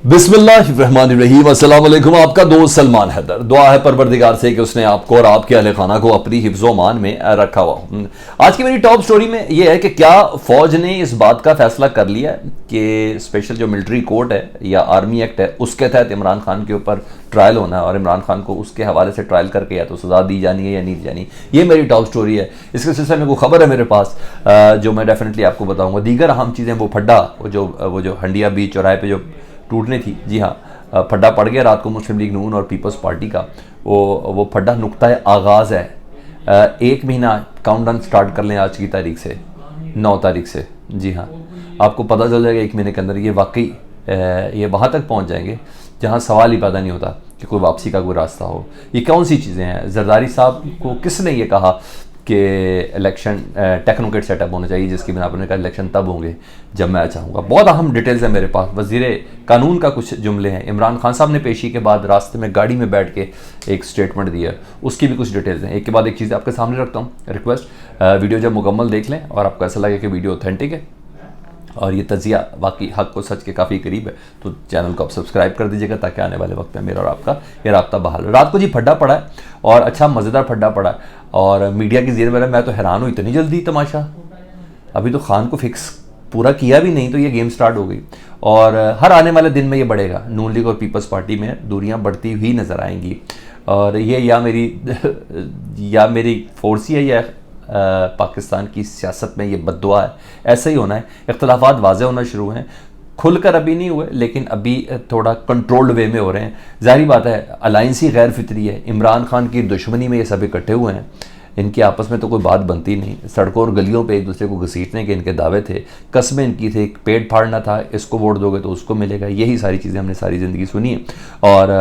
बिस्मिल्लाहिर्रहमानिर्रहीम। अस्सलाम वालेकुम। आपका दोस्त सलमान हैदर। दुआ है परवरदिगार से कि उसने आपको और आपके अहले खाना को अपनी हिफ्ज़ो मान में रखा हुआ। आज की मेरी टॉप स्टोरी में यह है कि क्या फौज ने इस बात का फैसला कर लिया कि स्पेशल जो मिलिट्री कोर्ट है या आर्मी एक्ट है उसके तहत इमरान खान के ऊपर ट्रायल होना है और इमरान खान को उसके हवाले से ट्रायल करके या तो सजा दी जानी है या नहीं दी जानी। ये मेरी टॉप स्टोरी है। इसके सिलसिले में कोई खबर है मेरे पास जो मैं डेफिनेटली आपको बताऊंगा। दीगर अहम चीज़ें वो फड्डा वो जो हंडिया बीच चौराहे पे जो टूटने थी, जी हाँ, फड्डा पड़ गया रात को मुस्लिम लीग नून और पीपल्स पार्टी का। वो फड्डा नुक्ता आगाज़ है। एक महीना काउंटडाउन स्टार्ट कर लें आज की तारीख से, 9 तारीख से। जी हाँ, आपको पता चल जाएगा एक महीने के अंदर ये वाकई ये वहाँ तक पहुँच जाएंगे जहाँ सवाल ही पैदा नहीं होता कि कोई वापसी का कोई रास्ता हो। ये कौन सी चीज़ें हैं? जरदारी साहब को किसने ये कहा कि इलेक्शन टेक्नोक्रेट सेटअप होना चाहिए, जिसकी बिना पर इलेक्शन तब होंगे जब मैं चाहूँगा। बहुत अहम डिटेल्स है मेरे पास। वज़ीर कानून का कुछ जुमले हैं। इमरान खान साहब ने पेशी के बाद रास्ते में गाड़ी में बैठ के एक स्टेटमेंट दिया, उसकी भी कुछ डिटेल्स हैं। एक के बाद एक चीज़ आपके सामने रखता हूँ। रिक्वेस्ट, वीडियो जब मुकम्मल देख लें और आपको ऐसा लगे कि वीडियो ऑथेंटिक है और ये तजिया वाकई हक को सच के काफ़ी करीब है तो चैनल को आप सब्सक्राइब कर दीजिएगा ताकि आने वाले वक्त में मेरा और आपका ये राब्ता बहाल। रात को जी फड्डा पड़ा है और अच्छा मज़ेदार फड्डा पड़ा है और मीडिया की ज़ेर मैं तो हैरान हूँ, इतनी जल्दी तमाशा। अभी तो खान को फिक्स पूरा किया भी नहीं तो ये गेम स्टार्ट हो गई और हर आने वाले दिन में ये बढ़ेगा। नून लीग और पीपल्स पार्टी में दूरियाँ बढ़ती हुई नज़र आएंगी और ये या मेरी फोर्स ही है या पाकिस्तान की सियासत में ये बद्दुआ है। ऐसा ही होना है। इख्तलाफात वाज़े होना शुरू हैं, खुलकर अभी नहीं हुए लेकिन अभी थोड़ा कंट्रोल्ड वे में हो रहे हैं। जाहिर बात है अलायंस ही गैर फितरी है। इमरान खान की दुश्मनी में ये सब इकट्ठे हुए हैं, इनकी आपस में तो कोई बात बनती नहीं। सड़कों और गलियों पे एक दूसरे को घसीटने के इनके दावे थे, कस्में इनकी थे, पेट फाड़ना था, इसको वोट दोगे तो उसको मिलेगा। यही सारी चीज़ें हमने सारी ज़िंदगी सुनी है और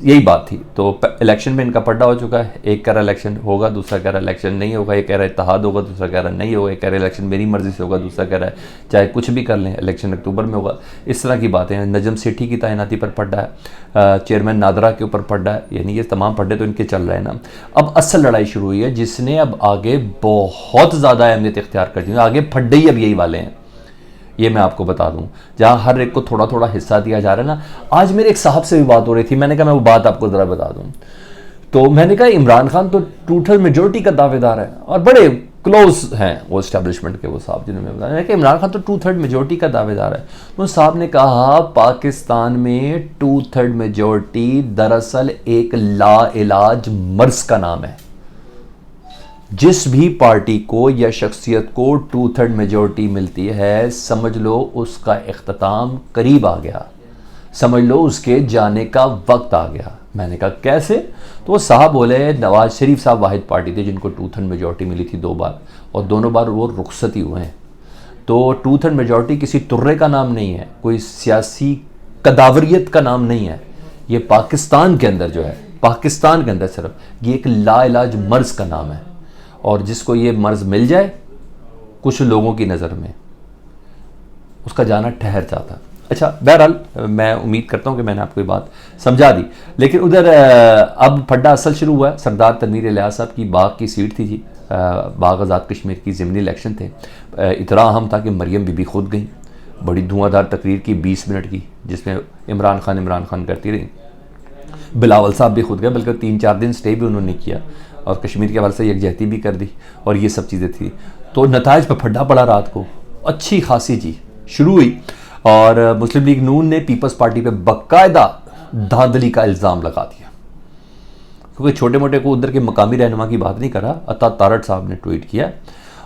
यही बात थी। तो इलेक्शन में इनका पड्डा हो चुका है। एक कह रहा इलेक्शन होगा, दूसरा कह रहा इलेक्शन नहीं होगा। एक कह रहा इत्तेहाद होगा, दूसरा कह रहा नहीं होगा। एक कह रहा इलेक्शन मेरी मर्ज़ी से होगा, दूसरा कह रहा है चाहे कुछ भी कर लें इलेक्शन अक्टूबर में होगा। इस तरह की बातें हैं। नजम सेठी की तैनाती पर पड्डा है, चेयरमैन नादरा के ऊपर पड्डा है। यानी ये तमाम पड्डे तो इनके चल रहे हैं ना। अब असल लड़ाई शुरू हुई है जिसने अब आगे बहुत ज़्यादा अहमियत इख्तियार कर दी है। आगे फड्डे ही अब यही वाले हैं, ये मैं आपको बता दूं। जहां हर एक को थोड़ा थोड़ा हिस्सा दिया जा रहा है ना। आज मेरे एक साहब से भी बात हो रही थी, मैंने कहा मैं वो बात आपको ज़रा बता दूं। तो मैंने कहा इमरान खान तो टोटल मेजोरिटी का दावेदार है और बड़े क्लोज हैं वो इस्टेब्लिशमेंट के वो साहब जिन्होंने बताया कि इमरान खान तो 2/3 मेजोरिटी का दावेदार है। तो साहब ने कहा पाकिस्तान में 2/3 मेजोरिटी दरअसल एक लाइलाज मर्ज का नाम है। जिस भी पार्टी को या शख्सियत को 2/3 मेजोरिटी मिलती है समझ लो उसका इख्तिताम करीब आ गया, समझ लो उसके जाने का वक्त आ गया। मैंने कहा कैसे? तो वो साहब बोले नवाज शरीफ साहब वाहिद पार्टी थी जिनको 2/3 मेजोरिटी मिली थी 2 बार और दोनों बार वो रुखसती हुए हैं। तो 2/3 मेजोरिटी किसी तुर्रे का नाम नहीं है, कोई सियासी कदावरियत का नाम नहीं है। ये पाकिस्तान के अंदर जो है, पाकिस्तान के अंदर सिर्फ ये एक लाइलाज मर्ज का नाम है और जिसको ये मर्ज मिल जाए कुछ लोगों की नज़र में उसका जाना ठहर जाता। अच्छा, बहरहाल मैं उम्मीद करता हूँ कि मैंने आपको ये बात समझा दी। लेकिन उधर अब फड्डा असल शुरू हुआ है। सरदार तनवीर इलियास साहब की बाग की सीट थी जी, बाग आज़ाद कश्मीर की ज़िमनी इलेक्शन थे। इतना अहम था कि मरियम बीबी खुद गई, बड़ी धुआंधार तकरीर की 20 मिनट की जिसमें इमरान खान करती रही। बिलावल साहब भी खुद गए, बल्कि 3-4 दिन स्टे भी उन्होंने किया और कश्मीर के हवाले से यकजहती भी कर दी और ये सब चीज़ें थी। तो नताइज पर फड्डा पड़ा रात को, अच्छी खासी जी शुरू हुई और मुस्लिम लीग नून ने पीपल्स पार्टी पे बाकायदा धांधली का इल्ज़ाम लगा दिया। क्योंकि छोटे मोटे को उधर के मकामी रहनुमा की बात नहीं करा। अता तारड़ साहब ने ट्वीट किया,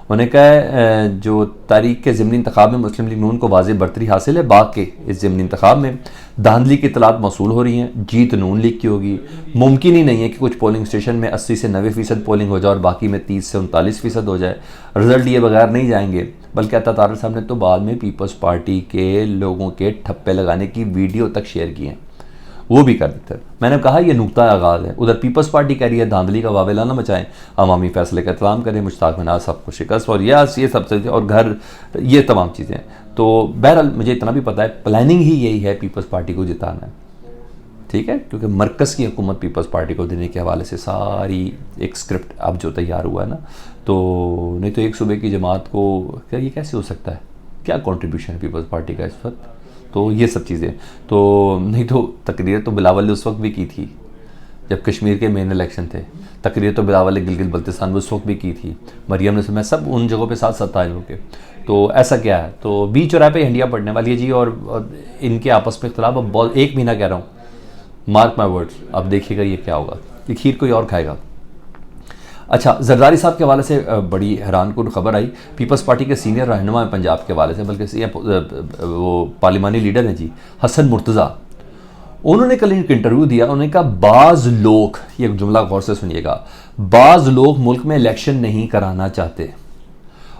उन्होंने कहा जो तारीख के ज़िमनी इंतखाब में मुस्लिम लीग नून को वाज़ेह बरतरी हासिल है। बाग के इस ज़िमनी इंतखाब में धांधली की इतलात मौसूल हो रही हैं। जीत नून लीग की होगी। मुमकिन ही नहीं है कि कुछ पोलिंग स्टेशन में 80 से 90% पोलिंग हो जाए और बाकी में 30 से 39% हो जाए। रिजल्ट ये बगैर नहीं जाएंगे। बल्कि अता तारड़ साहब ने तो बाद में पीपल्स पार्टी के लोगों के ठप्पे लगाने की वीडियो तक शेयर की हैं, वो भी कर देते। मैंने कहा यह नुक्ता आगाज़ है। उधर पीपल्स पार्टी कह रही है धांधली का वावेला ना मचाएं, अवामी फैसले का एहतराम करें, मुश्ताक मनाज साहब को शिकस्त और ये सब चीज़ें और घर, ये तमाम चीज़ें। तो बहरहाल मुझे इतना भी पता है प्लानिंग ही यही है पीपल्स पार्टी को जिताना है, ठीक है। क्योंकि मरकज़ की हुकूमत पीपल्स पार्टी को देने के हवाले से सारी एक स्क्रिप्ट अब जो तैयार हुआ है ना, तो नहीं तो एक सूबे की जमात को क्या ये कैसे हो सकता है? क्या कॉन्ट्रीब्यूशन है पीपल्स पार्टी का इस वक्त? तो ये सब चीज़ें तो नहीं तो तकरीर तो बिलावल ने उस वक्त भी की थी जब कश्मीर के मेन इलेक्शन थे। तकरीर तो बिलावल ने गिलगित बल्तिस्तान में उस वक्त भी की थी। मरियम ने मैं सब उन जगहों पे साथ साथ आए होके। तो ऐसा क्या है, तो बीच चौराहे पे हंडिया पड़ने वाली है जी। और इनके आपस में इख्तलाफ अब बहुत, 1 महीना कह रहा हूँ, मार्क माई वर्ड्स, अब देखिएगा ये क्या होगा, ये खीर कोई और खाएगा। अच्छा, जरदारी साहब के हवाले से बड़ी हैरानकुन खबर आई। पीपल्स पार्टी के सीनियर रहनुमा हैं पंजाब के हवाले से, बल्कि वो पार्लिमानी लीडर हैं जी, हसन मुर्तज़ा। उन्होंने कल एक इंटरव्यू दिया। उन्होंने कहा बाज़ लोग, ये जुमला गौर से सुनिएगा, बाज़ लोग मुल्क में इलेक्शन नहीं कराना चाहते,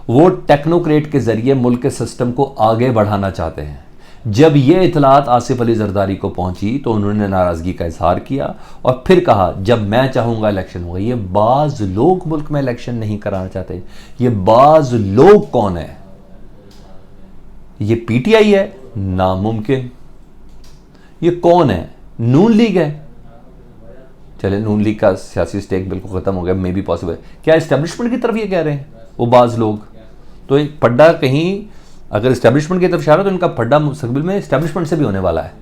वो टेक्नोक्रेट के जरिए मुल्क के सिस्टम को आगे बढ़ाना चाहते हैं। जब ये इतलात आसिफ अली जरदारी को पहुंची तो उन्होंने नाराज़गी का इजहार किया और फिर कहा जब मैं चाहूँगा इलेक्शन होगा। ये बाज़ लोग मुल्क में इलेक्शन नहीं कराना चाहते। ये बाज़ लोग कौन है? ये पीटीआई है? नामुमकिन। ये कौन है? नून लीग है? चले, नून लीग का सियासी स्टेक बिल्कुल ख़त्म हो गया, मे बी पॉसिबल। क्या इस्टेब्लिशमेंट की तरफ ये कह रहे हैं वो बाज़ लोग? तो एक पड्डा कहीं अगर इस्टेब्लिशमेंट की तरफ इशारा, तो इनका पड्डा मुस्तकबिल में इस्टेब्लिशमेंट से भी होने वाला है।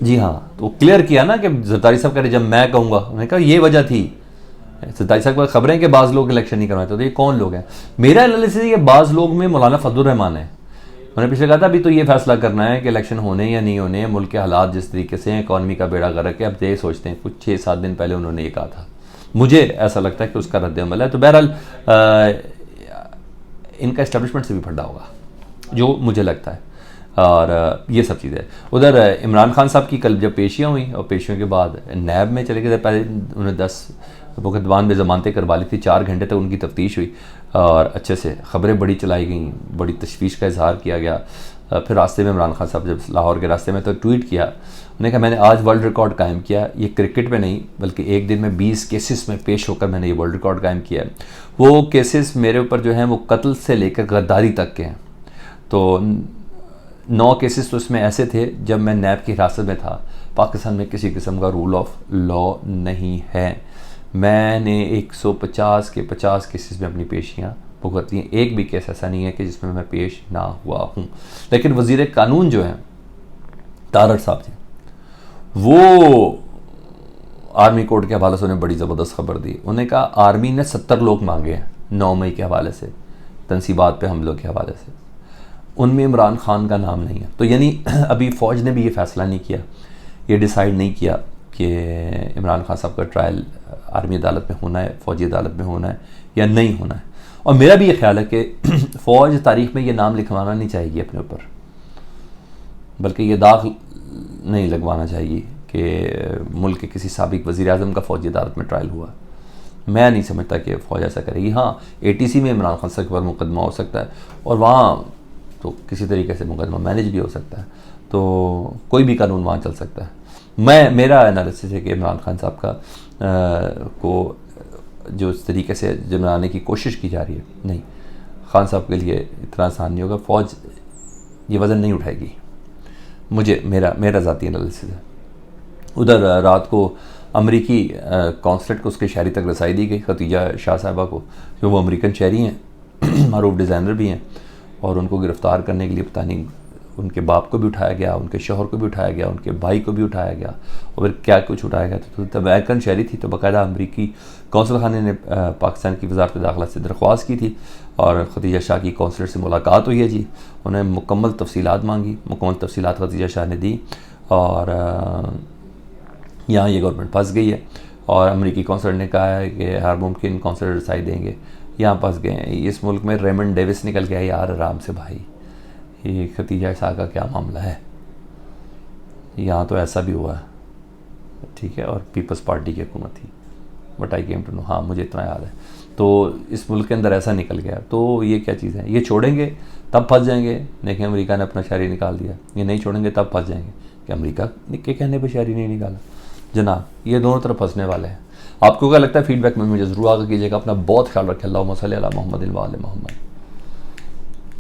जी हाँ, तो क्लियर किया ना कि जरदारी साहब कह रहे जब मैं कहूँगा। उन्होंने कहा ये वजह थी। जरदारी साहब को खबरें कि बाज़ लोग इलेक्शन नहीं करवाते। तो ये कौन लोग हैं? मेरा एनालिसिस ये बाज़ लोग में मौलाना फजलुर रहमान है। उन्होंने पिछले कहा था अभी तो ये फैसला करना है कि इलेक्शन होने या नहीं होने, मुल्क के हालात जिस तरीके से हैं, इकॉनमी का बेड़ा गर्क है। अब ये सोचते हैं, कुछ 6-7 दिन पहले उन्होंने ये कहा था। मुझे ऐसा लगता है कि उसका रद्द-ए-अमल है। तो बहरहाल इनका इस्टेब्लिशमेंट से भी फटा होगा, जो मुझे लगता है। और ये सब चीज़ें उधर इमरान खान साहब की कल जब पेशियाँ हुई और पेशियों के बाद नैब में चले गए। पहले उन्होंने 10 मुकदमान में ज़मानतें करवा ली थी, 4 घंटे तक उनकी तफ्तीश हुई और अच्छे से खबरें बड़ी चलाई गई, बड़ी तशवीश का इजहार किया गया। फिर रास्ते में इमरान खान साहब जब लाहौर के रास्ते में तो ट्वीट किया, उन्होंने कहा मैंने आज वर्ल्ड रिकॉर्ड कायम किया। ये क्रिकेट में नहीं बल्कि एक दिन में 20 केसेस में पेश होकर मैंने ये वर्ल्ड रिकॉर्ड कायम किया है। वो केसेस मेरे ऊपर जो हैं वो कत्ल से लेकर गद्दारी तक के हैं। तो 9 केसेस तो इसमें ऐसे थे जब मैं नैब की हिरासत में था। पाकिस्तान में किसी किस्म का रूल ऑफ लॉ नहीं है। मैंने 150 के 50 केसेस में अपनी पेशियाँ भुगती हैं। एक भी केस ऐसा नहीं है कि जिसमें मैं पेश ना हुआ हूँ। लेकिन वज़ीर कानून जो हैं तारड़ साहब जी, वो आर्मी कोर्ट के हवाले से उन्हें बड़ी ज़बरदस्त खबर दी। उन्होंने कहा आर्मी ने 70 लोग मांगे हैं 9 मई के हवाले से, तनसीबात पे हमलों के हवाले से। उनमें इमरान खान का नाम नहीं है। तो यानी अभी फ़ौज ने भी ये फ़ैसला नहीं किया, ये डिसाइड नहीं किया कि इमरान खान साहब का ट्रायल आर्मी अदालत में होना है, फ़ौजी अदालत में होना है या नहीं होना है। और मेरा भी ये ख्याल है कि फ़ौज तारीख़ में ये नाम लिखवाना नहीं चाहिए अपने ऊपर, बल्कि ये दाग नहीं लगवाना चाहिए कि मुल्क के किसी साबिक वज़ीर आज़म का फ़ौजी अदालत में ट्रायल हुआ। मैं नहीं समझता कि फ़ौज ऐसा करेगी। हाँ, ATC में इमरान खान साहब पर मुकदमा हो सकता है और वहाँ तो किसी तरीके से मुकदमा मैनेज भी हो सकता है, तो कोई भी कानून वहाँ चल सकता है। मेरा एनालिसिस है कि इमरान खान साहब का को जो इस तरीके से जमनाने की कोशिश की जा रही है, नहीं, खान साहब के लिए इतना आसान नहीं होगा। फ़ौज ये वज़न नहीं उठाएगी। मेरा ज़ाती एनालिसिस है। उधर रात को अमरीकी कॉन्सुलेट को उसके शहरी तक रसाई दी गई, खतीजा शाह साहबा को, जो वो अमेरिकन शहरी हैं, मारूफ डिज़ाइनर भी हैं, और उनको गिरफ़्तार करने के लिए पता नहीं उनके बाप को भी उठाया गया, उनके शोहर को भी उठाया गया, उनके भाई को भी उठाया गया, और फिर क्या कुछ उठाया गया। तो अमेरिकन शहरी थी, तो बाकायदा अमरीकी कौंसल खाने ने पाकिस्तान की वज़ारत दाखिला से दरख्वास्त की थी और खतीजा शाह की कौंसलर से मुलाकात हुई है जी। उन्हें मुकम्मल तफसीलात मांगी, मुकम्मल तफसीलात खतीजा शाह ने दी और यहाँ ये गवर्नमेंट फंस गई है। और अमरीकी कौंसलर ने कहा है कि हर मुमकिन कौंसलर रसाई देंगे। यहाँ फंस गए हैं। इस मुल्क में रेमंड डेविस निकल गया यार, आराम से भाई, ये खतीजा शाह का क्या मामला है। यहाँ तो ऐसा भी हुआ है, ठीक है, और पीपल्स पार्टी की हुकूमत थी, but I came to know, हाँ मुझे इतना याद है। तो इस मुल्क के अंदर ऐसा निकल गया, तो ये क्या चीज़ है। ये छोड़ेंगे तब फंस जाएंगे। देखिए अमेरिका ने अपना शहरी निकाल दिया, ये नहीं छोड़ेंगे तब फंस जाएंगे कि अमेरिका के कहने पर शहरी नहीं निकाला। जनाब ये दोनों तरफ फंसने वाले हैं। आपको क्या लगता है? फीडबैक में मुझे ज़रूर आगे कीजिएगा। अपना बहुत ख्याल रखें। अल्लाहुम्मा सल्ली अला मुहम्मद व आले मुहम्मद।